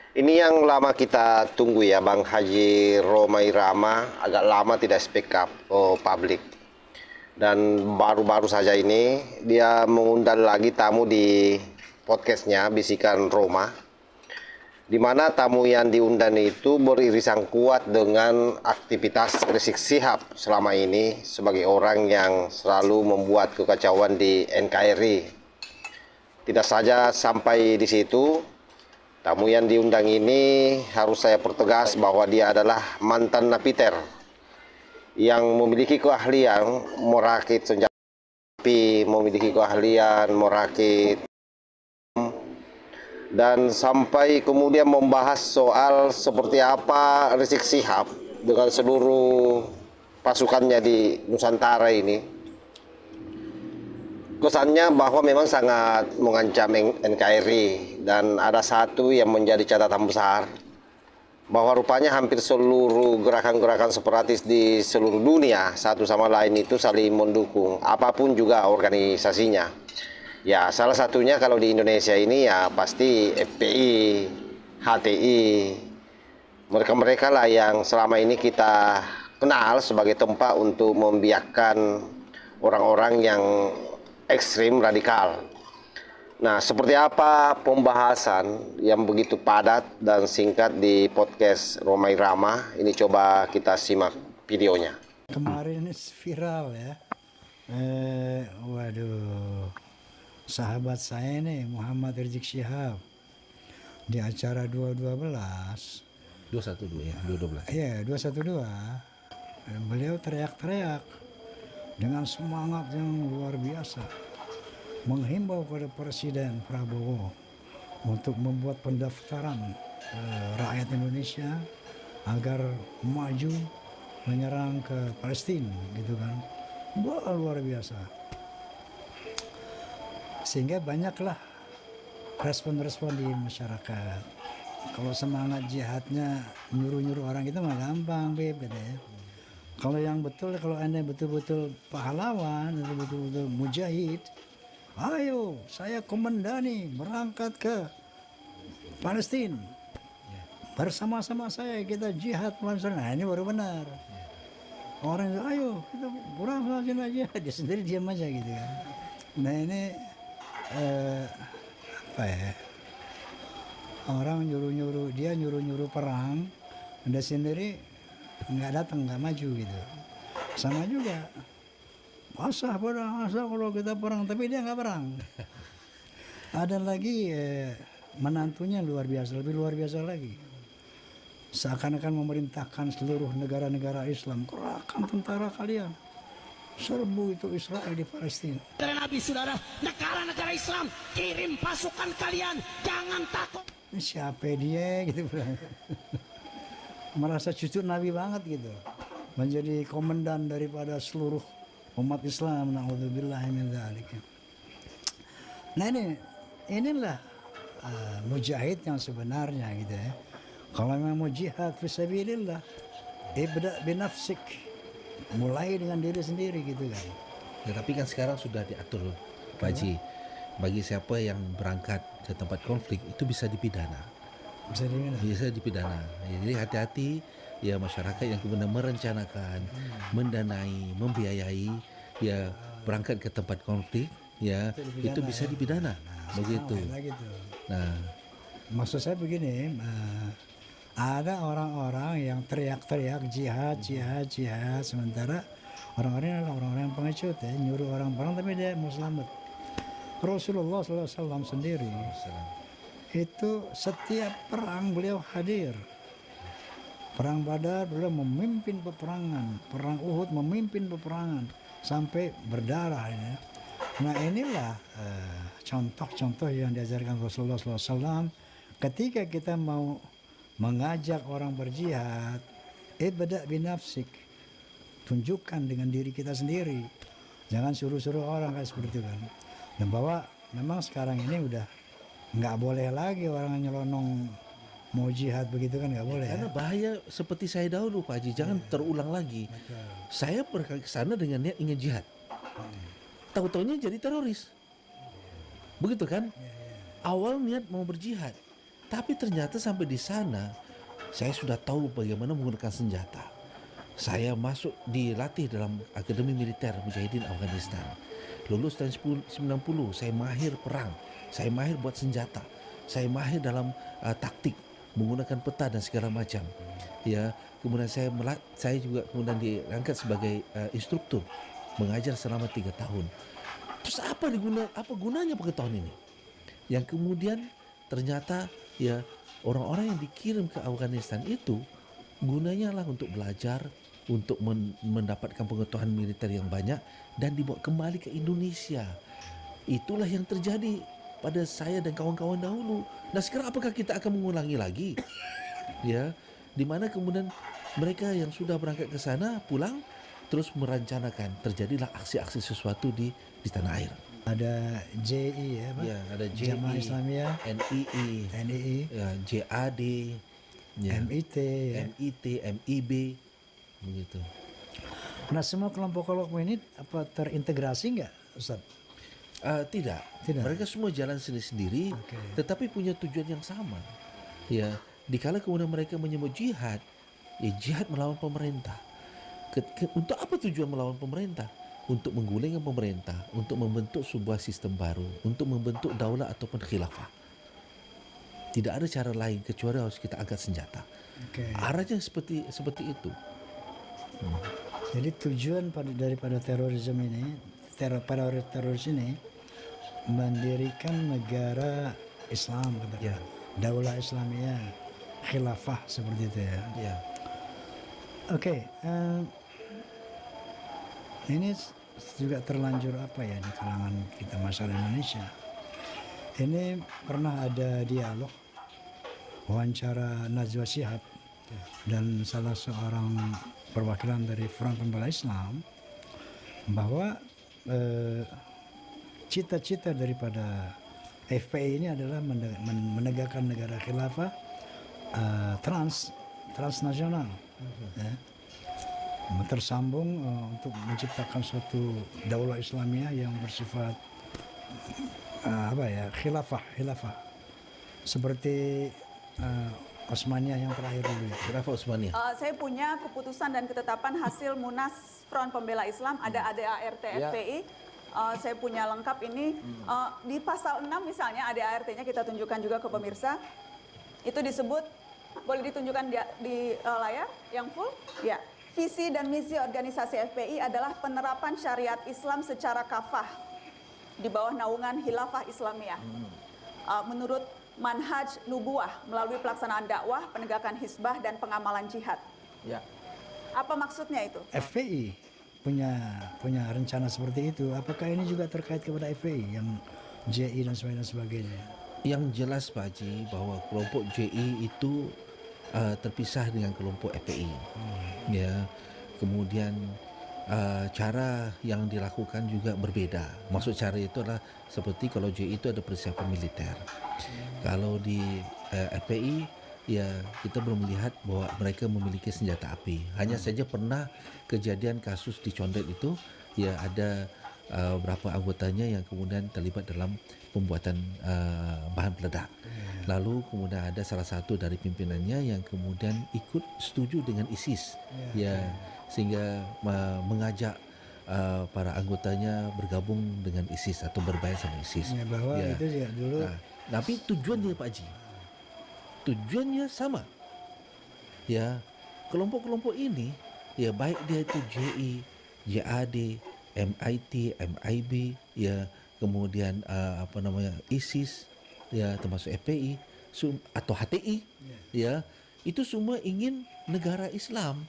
Ini yang lama kita tunggu ya, Bang Haji Roma Irama agak lama tidak speak up publik. Dan baru-baru saja ini dia mengundang lagi tamu di podcastnya Bisikan Roma, di mana tamu yang diundang itu beririsan kuat dengan aktivitas Rizik Syihab selama ini sebagai orang yang selalu membuat kekacauan di NKRI. Tidak saja sampai di situ, tamu yang diundang ini harus saya pertegas bahwa dia adalah mantan napiter yang memiliki keahlian merakit senjata api, memiliki keahlian merakit, dan sampai kemudian membahas soal seperti apa Rizik Syihab dengan seluruh pasukannya di Nusantara ini. Kesannya bahwa memang sangat mengancam NKRI, dan ada satu yang menjadi catatan besar, bahwa rupanya hampir seluruh gerakan-gerakan separatis di seluruh dunia satu sama lain itu saling mendukung, apapun juga organisasinya. Ya, salah satunya kalau di Indonesia ini ya pasti FPI, HTI. Mereka-mereka lah yang selama ini kita kenal sebagai tempat untuk membiarkan orang-orang yang ekstrim radikal. Nah, seperti apa pembahasan yang begitu padat dan singkat di podcast Roma Irama? Ini coba kita simak videonya. Kemarin viral ya. Waduh. Sahabat saya nih Muhammad Rizik Syihab di acara 212. 212 ya, 212. Iya, 212. Beliau teriak-teriak dengan semangat yang luar biasa menghimbau kepada Presiden Prabowo untuk membuat pendaftaran rakyat Indonesia agar maju menyerang ke Palestina gitu kan. Wah, luar biasa. Sehingga banyaklah respon-respon di masyarakat. Kalau semangat jihadnya nyuruh-nyuruh orang itu mah gampang, Beb, gitu ya. Kalau yang betul, kalau Anda betul-betul pahlawan, betul-betul mujahid, ayo saya komandani berangkat ke Palestina. Bersama-sama saya kita jihad melawan. Nah, ini baru benar. Orang itu, ayo kita berangkat aja. Dia sendiri diam aja gitu kan. Nah ini apa ya? Orang nyuruh-nyuruh perang, Anda sendiri nggak datang, nggak maju gitu. Sama juga, asah kalau kita perang, tapi dia nggak perang. Ada lagi menantunya luar biasa, lebih luar biasa lagi. Seakan-akan memerintahkan seluruh negara-negara Islam, kerahkan tentara kalian, serbu itu Israel di Palestina. Nabi saudara, negara-negara Islam kirim pasukan kalian, jangan takut. Ini siapa dia gitu, merasa cucu Nabi banget gitu, menjadi komandan daripada seluruh umat Islam. Na'udzubillah min dzalik. Nah inilah mujahid yang sebenarnya gitu ya. Kalau memang mau jihad fisabilillah, ibda binafsik, mulai dengan diri sendiri gitu kan. Ya, tapi kan sekarang sudah diatur, Pak Haji. Bagi siapa yang berangkat ke tempat konflik itu bisa dipidana. Bisa dipidana. Ya, jadi hati-hati ya masyarakat yang kemudian merencanakan, mendanai, membiayai ya berangkat ke tempat konflik ya itu bisa dipidana. Begitu. Nah, maksud saya begini, ada orang-orang yang teriak-teriak jihad, sementara orang-orang adalah orang-orang yang pengecut ya, nyuruh orang perang tapi dia mau selamat. Rasulullah SAW sendiri itu setiap perang beliau hadir. Perang Badar beliau memimpin peperangan, perang Uhud memimpin peperangan sampai berdarah ya. Nah inilah contoh-contoh yang diajarkan Rasulullah SAW ketika kita mau mengajak orang berjihad. Ibda binafsik, tunjukkan dengan diri kita sendiri, jangan suruh-suruh orang kayak seperti itu kan. Dan bahwa memang sekarang ini udah nggak boleh lagi orang nyelonong mau jihad begitu kan, nggak boleh. Karena bahaya seperti saya dahulu Pak Haji, jangan terulang lagi. Betul. Saya pergi ke sana dengan niat ingin jihad, tahu-taunya jadi teroris, begitu kan? Awal niat mau berjihad, Tapi ternyata sampai di sana, saya sudah tahu bagaimana menggunakan senjata. Saya masuk dilatih dalam Akademi Militer Mujahidin Afghanistan. Lulus tahun 90, saya mahir perang. Saya mahir buat senjata. Saya mahir dalam taktik, menggunakan peta dan segala macam. Ya, kemudian saya juga kemudian diangkat sebagai instruktur, mengajar selama 3 tahun. Terus apa gunanya pengetahuan ini? Yang kemudian ternyata ya orang-orang yang dikirim ke Afghanistan itu gunanya lah untuk belajar, untuk mendapatkan pengetahuan militer yang banyak dan dibawa kembali ke Indonesia. Itulah yang terjadi pada saya dan kawan-kawan dahulu. Nah, sekarang apakah kita akan mengulangi lagi? Ya, di mana kemudian mereka yang sudah berangkat ke sana pulang terus merancanakan terjadilah aksi-aksi sesuatu di tanah air. Ada JI ya, Pak? Ya, ada JI, Jamaah Islamiyah, NII, ya, JAD, ya, MIT, ya. MIT, MIB, begitu. Nah, semua kelompok-kelompok ini apa terintegrasi nggak, Ustaz? Tidak. Mereka semua jalan sendiri-sendiri, tetapi punya tujuan yang sama. Ya, dikala kemudian mereka menyebut jihad, ya jihad melawan pemerintah. Untuk apa tujuan melawan pemerintah? Untuk menggulingkan pemerintah, untuk membentuk sebuah sistem baru, untuk membentuk daulah ataupun khilafah. Tidak ada cara lain kecuali harus kita angkat senjata. Arahnya seperti itu. Jadi tujuan daripada terorisme ini, teroris ini mendirikan negara Islam, katakan. Daulah Islamiyah, khilafah seperti itu ya. Ya. Ini juga terlanjur apa ya di kalangan kita masyarakat Indonesia. Ini pernah ada dialog wawancara Najwa Shihab dan salah seorang perwakilan dari Front Pembela Islam bahwa cita-cita daripada FPI ini adalah menegakkan negara khilafah transnasional, ya, tersambung untuk menciptakan suatu daulah Islamiyah yang bersifat khilafah seperti Osmaniyah yang terakhir dulu ya. Khilafah Osmaniyah. Saya punya keputusan dan ketetapan hasil Munas Front Pembela Islam, ada ADART FPI. Saya punya lengkap ini. Di pasal 6 misalnya ADART-nya kita tunjukkan juga ke pemirsa. Itu disebut, boleh ditunjukkan di layar yang full? Ya. Visi dan misi organisasi FPI adalah penerapan syariat Islam secara kafah di bawah naungan Khilafah Islamiyah. Menurut manhaj nubuah melalui pelaksanaan dakwah, penegakan hisbah dan pengamalan jihad. Ya. Apa maksudnya itu? FPI punya rencana seperti itu. Apakah ini juga terkait kepada FPI yang JI dan sebagainya? Yang jelas Pak Haji bahwa kelompok JI itu terpisah dengan kelompok FPI. Ya, kemudian cara yang dilakukan juga berbeda. Maksud cara itu adalah seperti kalau JI itu ada persiapan militer. Kalau di FPI ya kita belum melihat bahwa mereka memiliki senjata api. Hanya saja pernah kejadian kasus di Condet itu ya ada beberapa anggotanya yang kemudian terlibat dalam pembuatan bahan peledak. Lalu kemudian ada salah satu dari pimpinannya yang kemudian ikut setuju dengan ISIS, sehingga mengajak para anggotanya bergabung dengan ISIS atau berbayar sama ISIS. Ya, bahwa itu ya dulu. Tapi tujuannya Pak Haji, tujuannya sama. Ya, kelompok-kelompok ini, ya baik dia itu JI, JAD, MIT, MIB, ya kemudian ISIS, ya termasuk FPI atau HTI, ya itu semua ingin negara Islam.